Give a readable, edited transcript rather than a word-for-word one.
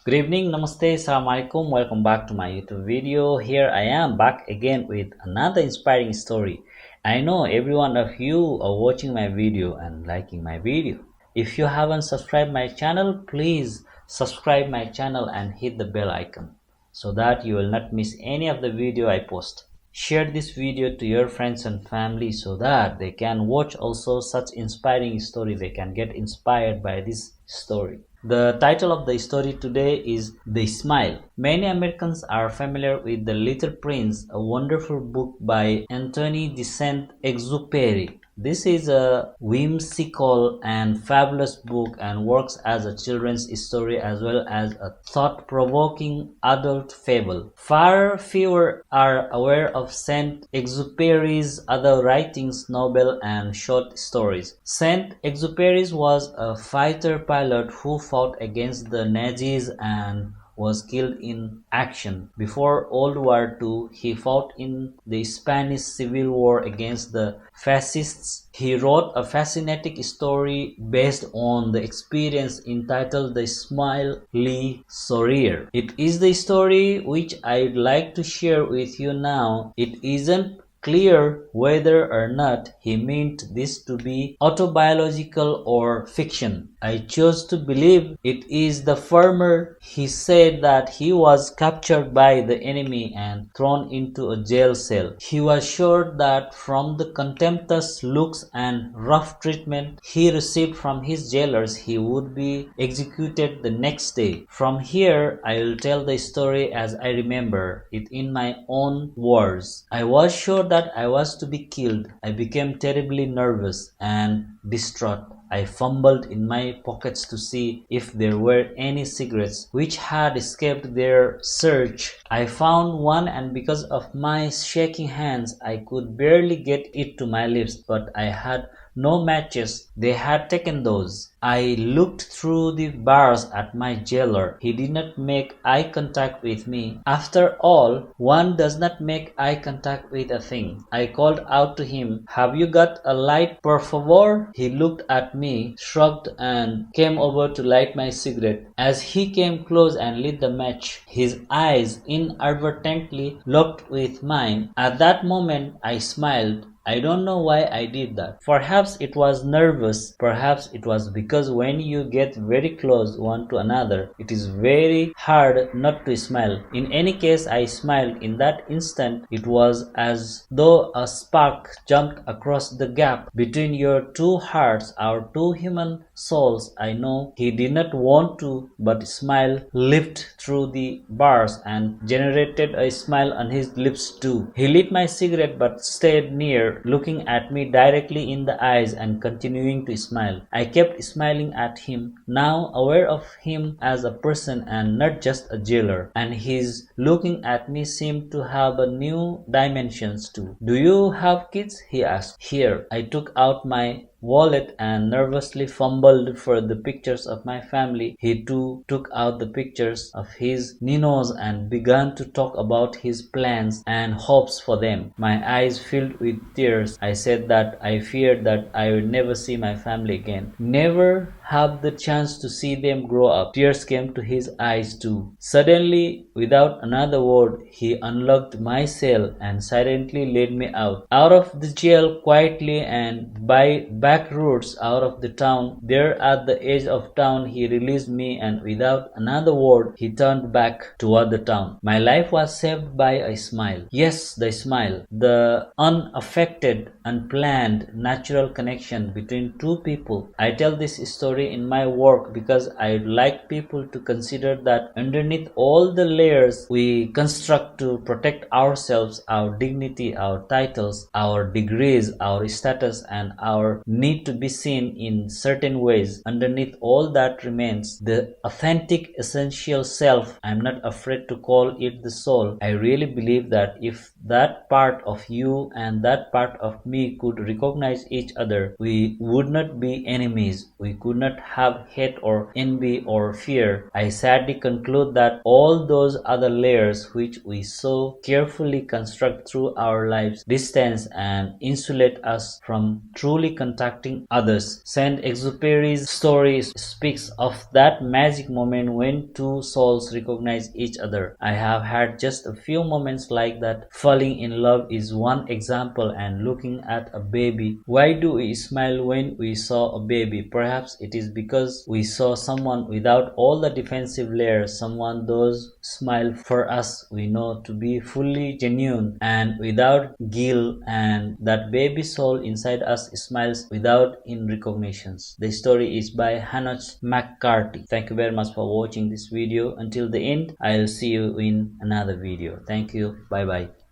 Good evening, namaste, assalamu alaikum. Welcome back to my YouTube video. Here I am back again with another inspiring story. I know every one of you are watching my video and liking my video. If you haven't subscribed my channel, please subscribe my channel and hit the bell icon so that you will not miss any of the video I post. Share this video to your friends and family so that they can watch also such inspiring story. They can get inspired by this story. The title of the story today is The Smile. Many Americans are familiar with The Little Prince, a wonderful book by Anthony de Saint-Exupéry. This is a whimsical and fabulous book and works as a children's story as well as a thought-provoking adult fable. Far fewer are aware of Saint-Exupéry's other writings, novel and short stories. Saint-Exupéry was a fighter pilot who fought against the Nazis and was killed in action. Before World War II, he fought in the Spanish Civil War against the fascists. He wrote a fascinating story based on the experience entitled The Smile Lee Sawyer. It is the story which I'd like to share with you now. It isn't clear whether or not he meant this to be autobiographical or fiction. I chose to believe it is the former. He said that he was captured by the enemy and thrown into a jail cell. He was sure that from the contemptuous looks and rough treatment he received from his jailers, he would be executed the next day. From here, I will tell the story as I remember it in my own words. I was sure that I was to be killed. I became terribly nervous and distraught. I fumbled in my pockets to see if there were any cigarettes which had escaped their search. I found one, and because of my shaking hands I could barely get it to my lips, but I had no matches. They had taken those. I looked through the bars at my jailer. He did not make eye contact with me. After all, one does not make eye contact with a thing. I called out to him, "Have you got a light, por favor?" He looked at me, shrugged, and came over to light my cigarette. As he came close and lit the match, his eyes inadvertently locked with mine. At that moment, I smiled. I don't know why I did that. Perhaps it was nervous. Perhaps it was because when you get very close one to another, it is very hard not to smile. In any case, I smiled. In that instant, it was as though a spark jumped across the gap between your two hearts, our two human souls. I know he did not want to, but smile leaped through the bars and generated a smile on his lips too. He lit my cigarette but stayed near, looking at me directly in the eyes and continuing to smile. I kept smiling at him, now aware of him as a person and not just a jailer, and his looking at me seemed to have a new dimensions too. "Do you have kids?" he asked. Here, I took out my wallet and nervously fumbled for the pictures of my family. He too took out the pictures of his ninos and began to talk about his plans and hopes for them. My eyes filled with tears. I said that I feared that I would never see my family again, never have the chance to see them grow up. Tears came to his eyes too. Suddenly, without another word, he unlocked my cell and silently led me out of the jail quietly and by back roads out of the town. There at the edge of town, he released me, and without another word, he turned back toward the town. My life was saved by a smile. Yes, the smile, the unaffected, unplanned, natural connection between two people. I tell this story in my work because I'd like people to consider that underneath all the layers we construct to protect ourselves, our dignity, our titles, our degrees, our status, and our need to be seen in certain ways, underneath all that remains the authentic, essential self. I'm not afraid to call it the soul. I really believe that if that part of you and that part of me could recognize each other, we would not be enemies. We could not have hate or envy or fear, I sadly conclude that all those other layers which we so carefully construct through our lives distance and insulate us from truly contacting others. Saint-Exupéry's story speaks of that magic moment when two souls recognize each other. I have had just a few moments like that. Falling in love is one example, and looking at a baby. Why do we smile when we saw a baby? Perhaps it is because we saw someone without all the defensive layers, someone those smile for us we know to be fully genuine and without guilt, and that baby soul inside us smiles without in recognitions. The story is by Hannah McCarthy. Thank you very much for watching this video until the end. I'll see you in another video. Thank you. Bye bye.